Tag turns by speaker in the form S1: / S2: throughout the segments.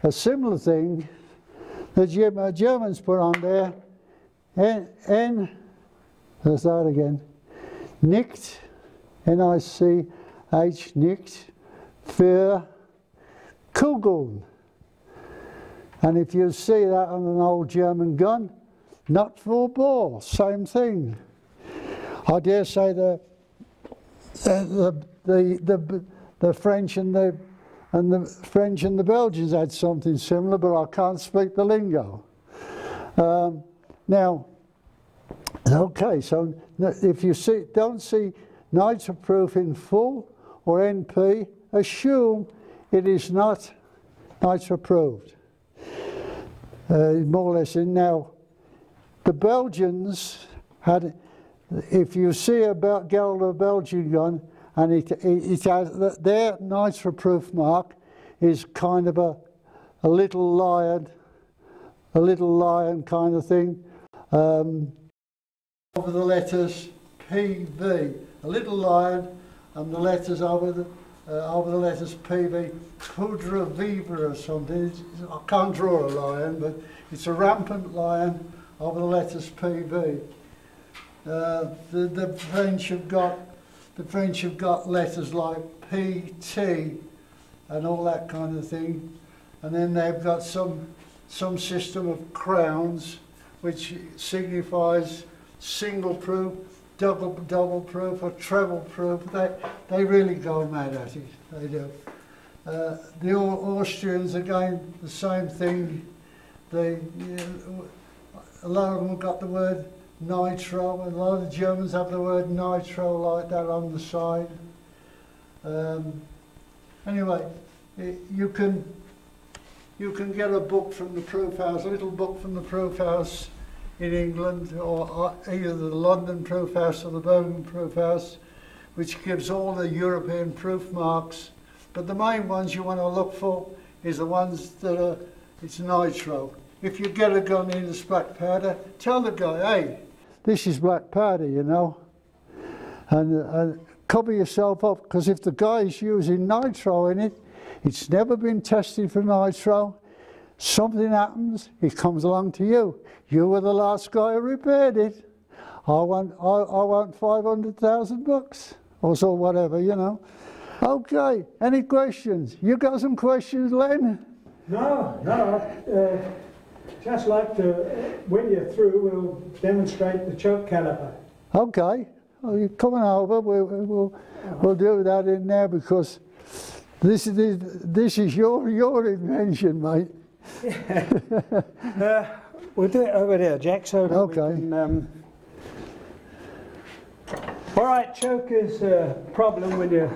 S1: a similar thing the Germans put on there. There's that again. Nicht, N-I-C-H, nicht, für Kugeln. And if you see that on an old German gun, not for bore, same thing. I dare say the French and the French and the Belgians had something similar, but I can't speak the lingo. Now, okay, so if you don't see nitro-proof in full or NP, assume it is not nitro-approved. More or less. Now, the Belgians had, if you see a Belgian gun, and it has, their nitro-proof mark is kind of a little lion kind of thing. Over the letters PV, a little lion, and the letters over the letters PV, Poudre Viva or something. I can't draw a lion, but it's a rampant lion over the letters PV. The French have got letters like PT and all that kind of thing, and then they've got some system of crowns which signifies single proof, double proof, or treble proof. They really go mad at it. They do. The Austrians again, the same thing. A lot of them got the word nitro, and a lot of the Germans have the word nitro like that on the side. Anyway, you can get a book from the proof house, a little book from the proof house in England, or either the London proof house or the Birmingham proof house, which gives all the European proof marks. But the main ones you want to look for is the ones that are, it's nitro. If you get a gun in this black powder, tell the guy, hey, this is black powder, you know, and cover yourself up, because if the guy's using nitro in it, it's never been tested for nitro, something happens, it comes along to you. You were the last guy who repaired it. I want 500,000 bucks, or so whatever, you know. Okay, any questions? You got some questions, Len?
S2: No, just like to, when you're through, we'll demonstrate the choke caliper.
S1: Okay, well, you're coming over, we'll do that in there, because this is your invention, mate.
S2: We'll do it over there, Jack, so that
S1: okay.
S2: We can, all right, choke is a problem when you're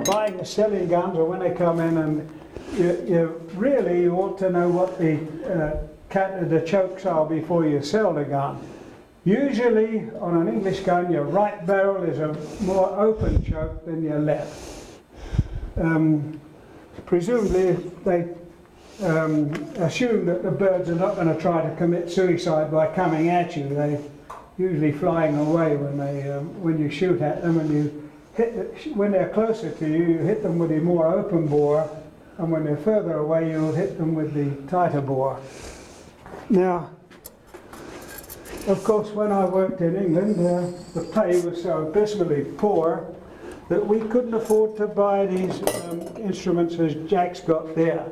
S2: buying or selling guns, or when they come in, and you really ought to know what the chokes are before you sell the gun. Usually on an English gun, your right barrel is a more open choke than your left. Presumably they assume that the birds are not going to try to commit suicide by coming at you. They're usually flying away when you shoot at them, and when they're closer to you, you hit them with the more open bore, and when they're further away, you'll hit them with the tighter bore. Now, of course, when I worked in England, the pay was so abysmally poor that we couldn't afford to buy these instruments as Jack's got there.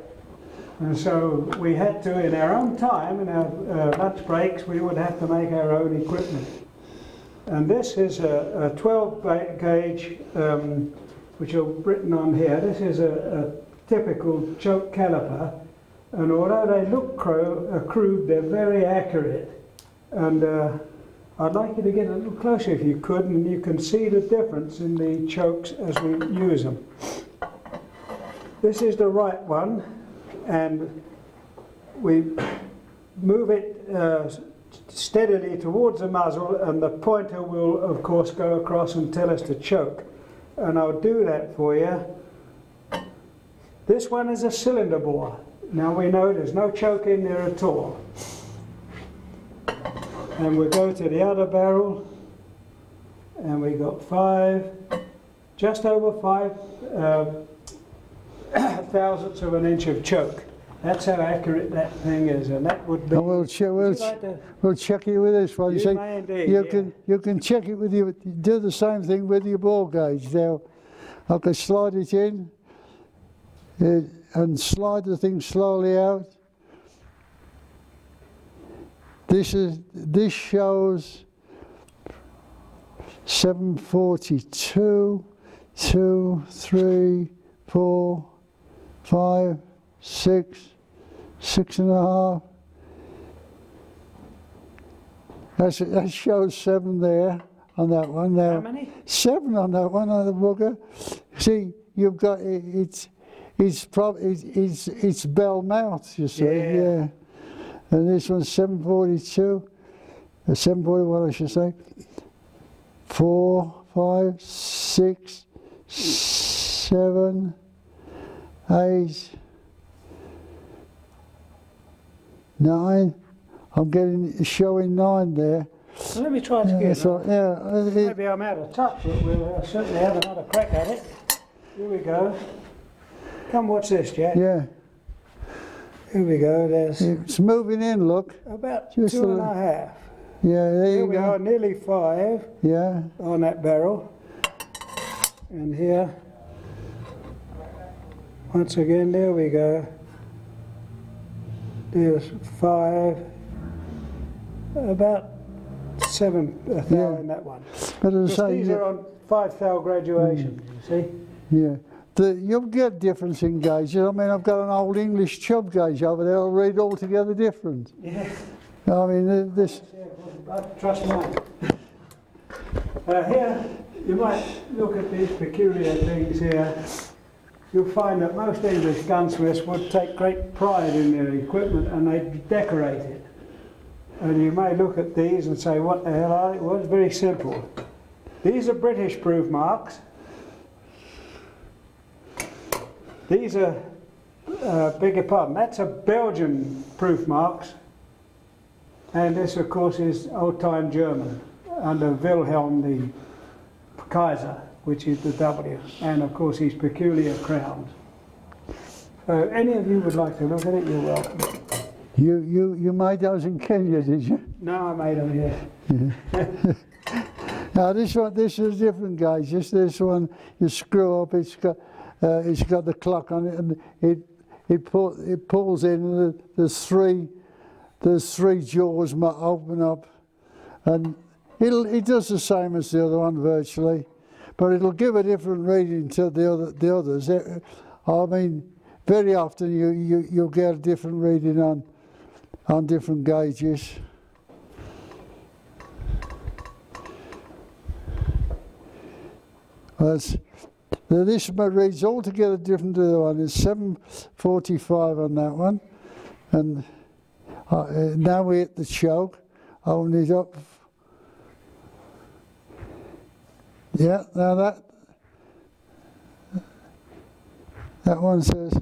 S2: And so we had to, in our own time, in our lunch breaks, we would have to make our own equipment. And this is a 12 gauge, which are written on here. This is a typical choke caliper. And although they look crude, they're very accurate. And I'd like you to get a little closer if you could, and you can see the difference in the chokes as we use them. This is the right one, and we move it steadily towards the muzzle, and the pointer will, of course, go across and tell us to choke. And I'll do that for you. This one is a cylinder bore. Now we know there's no choke in there at all. And we'll go to the other barrel, and we got just over 5 thousandths of an inch of choke. That's how accurate that thing is, and that would be.
S1: And we'll check it with this one.
S2: You may indeed,
S1: you can check it with your. Do the same thing with your bore gauge. Now, I can slide it in and slide the thing slowly out. This shows 742, 2, 3, 4, 5, 6, 6.5. That shows 7 there on that one. Now,
S2: how many?
S1: 7 on that one on the booger. See, you've got it's bell mouth. You see, yeah. And this one's 742, 741 I should say. 4, 5, 6, 7, 8, 9. I'm showing 9 there.
S2: Well, let me try it again.
S1: So,
S2: Maybe I'm out of touch, but we'll certainly have another crack at it. Here we go. Come watch this, Jack.
S1: Yeah.
S2: Here we go.
S1: It's moving in, look.
S2: About just 2.5.
S1: Yeah, there you go.
S2: We are nearly 5.
S1: Yeah.
S2: On that barrel. And here, once again, there we go. There's 5. About 7 thou in that one.
S1: But as I say,
S2: these are on 5 thou graduation, you see.
S1: Yeah. You'll get difference in gauges. I mean, I've got an old English chub gauge over there. I'll read altogether different.
S2: Yeah.
S1: I mean, this.
S2: Trust mine. Here, you might look at these peculiar things here. You'll find that most English gunsmiths would take great pride in their equipment and they'd decorate it. And you may look at these and say, what the hell are they? Well, it's very simple. These are British proof marks. These are, beg your pardon, that's a Belgian proof marks. And this, of course, is old-time German under Wilhelm the Kaiser, which is the W, and of course his peculiar crowns. So, any of you would like to look at it, you're welcome.
S1: You made those in Kenya, did you?
S2: No, I made them here.
S1: Yeah. Now this is a different gauge. This one you screw up. It's got the clock on it, and it pulls in. And there's three jaws open up, and it does the same as the other one virtually, but it'll give a different reading to the others. I mean, very often you'll get a different reading on different gauges. This reads altogether different to the other one. It's 745 on that one, and now we hit the choke. Open it up. Yeah, now that one says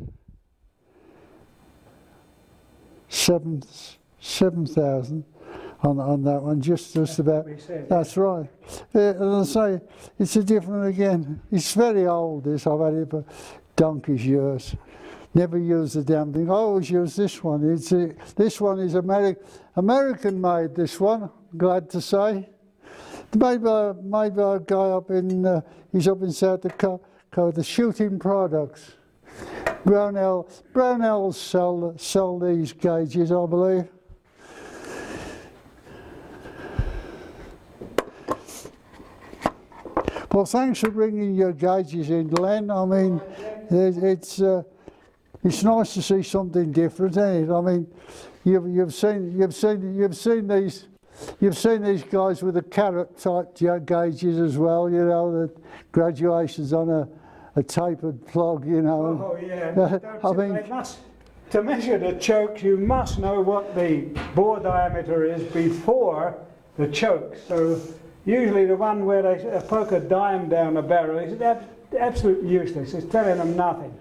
S1: 7,000 on that one, just about. That's right. And I say it's a different again. It's very old. This I've had it for donkey's years. Never used the damn thing. I always use this one. This one is American made. This one, glad to say, made by a guy up in he's up in South Dakota. The Shooting Products. Brownells sell these gauges, I believe. Well, thanks for bringing your gauges in, Len. I mean, it's nice to see something different, isn't it? I mean, you've seen these guys with the carrot type gauges as well. You know, the graduations on a tapered plug. You know.
S2: Oh yeah.
S1: I mean,
S2: to measure the chokes, you must know what the bore diameter is before the choke. So usually the one where they poke a dime down the barrel is absolutely useless. It's telling them nothing.